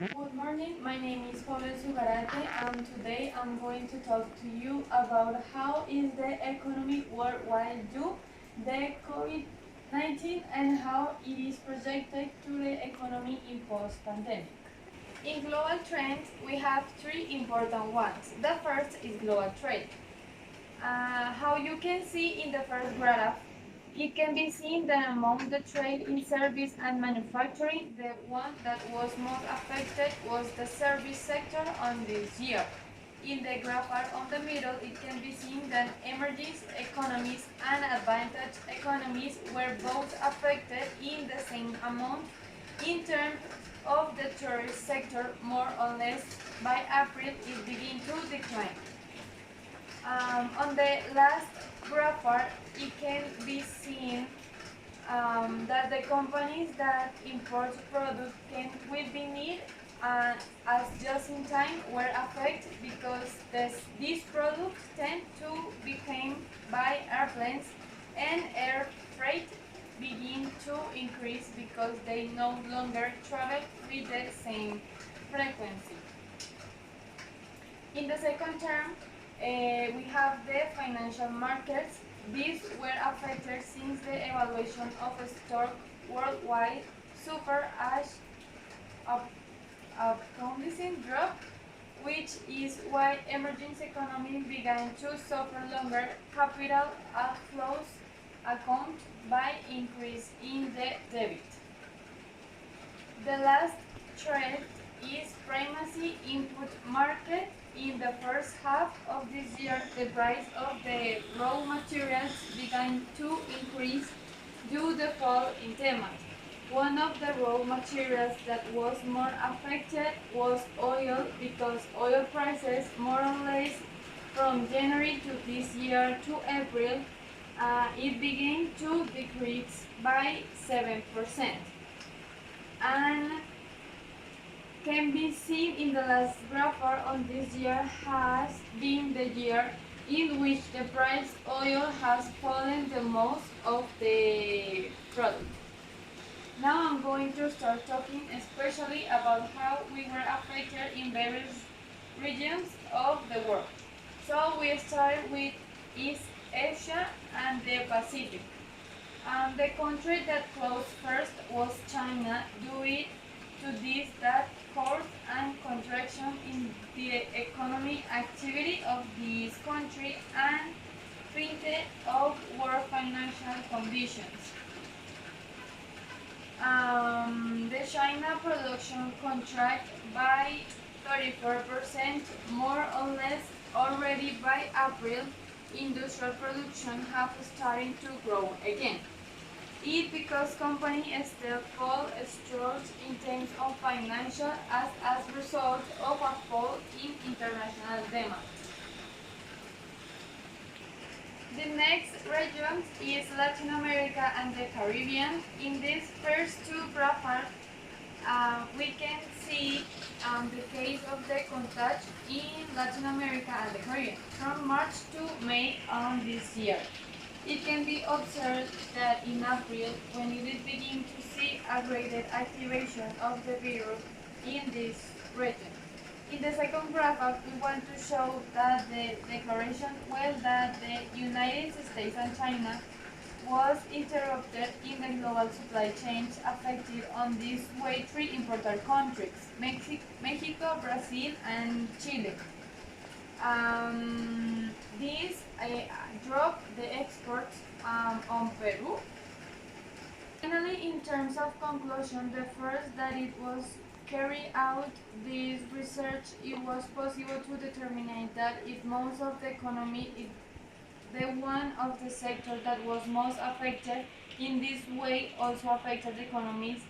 Good morning, my name is Paula Zugarate and today I'm going to talk to you about how is the economy worldwide due the COVID-19 and how it is projected to the economy in post-pandemic. In global trends, we have three important ones. The first is global trade. How you can see in the first graph, it can be seen that among the trade in service and manufacturing, the one that was most affected was the service sector on this year. In the graph on the middle, it can be seen that emerging economies and advantaged economies were both affected in the same amount. In terms of the tourist sector, more or less by April, it began to decline. On the last graph, it can be seen that the companies that import products will be need as just in time were affected because these products tend to become by airplanes and air freight begin to increase because they no longer travel with the same frequency. In the second term, we have the financial markets. These were affected since the evaluation of stock worldwide suffered a promising drop, which is why emerging economies began to suffer longer capital outflows accounted by increase in the debit. The last trend is primacy input market. In the first half of this year, the price of the raw materials began to increase due to the fall in demand. One of the raw materials that was more affected was oil because oil prices more or less from January to this year to April, it began to decrease by 7%. And can be seen in the last graph on this year has been the year in which the price oil has fallen the most of the product. Now I'm going to start talking especially about how we were affected in various regions of the world. So we start with East Asia and the Pacific. The country that closed first was China, due to this that caused a contraction in the economic activity of this country and threatened of world financial conditions. The China production contract by 34%, more or less already by April. Industrial production have started to grow again. It because companies still fall short in terms of financial as a result of a fall in international demand. The next region is Latin America and the Caribbean. In these first two graphs, we can see the case of the contact in Latin America and the Caribbean from March to May on this year. It can be observed that in April, when it begins to see a greater activation of the virus in this region. In the second graph, we want to show that the declaration that the United States and China was interrupted in the global supply chains affected on this way three important countries, Mexico, Brazil, and Chile. This dropped the exports on Peru. Finally, in terms of conclusion, the first that it was carry out this research, it was possible to determine that if most of the economy, if the one of the sector that was most affected in this way also affected the economies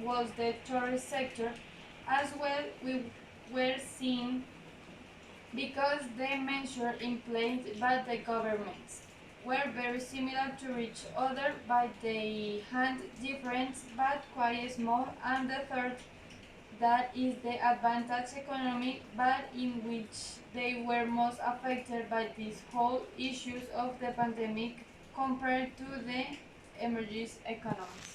was the tourist sector. As well, we were seeing because the measures in place by the governments were very similar to each other, but they had difference but quite small. And the third, that is the advantage economy, but in which they were most affected by these whole issues of the pandemic compared to the emerging economies.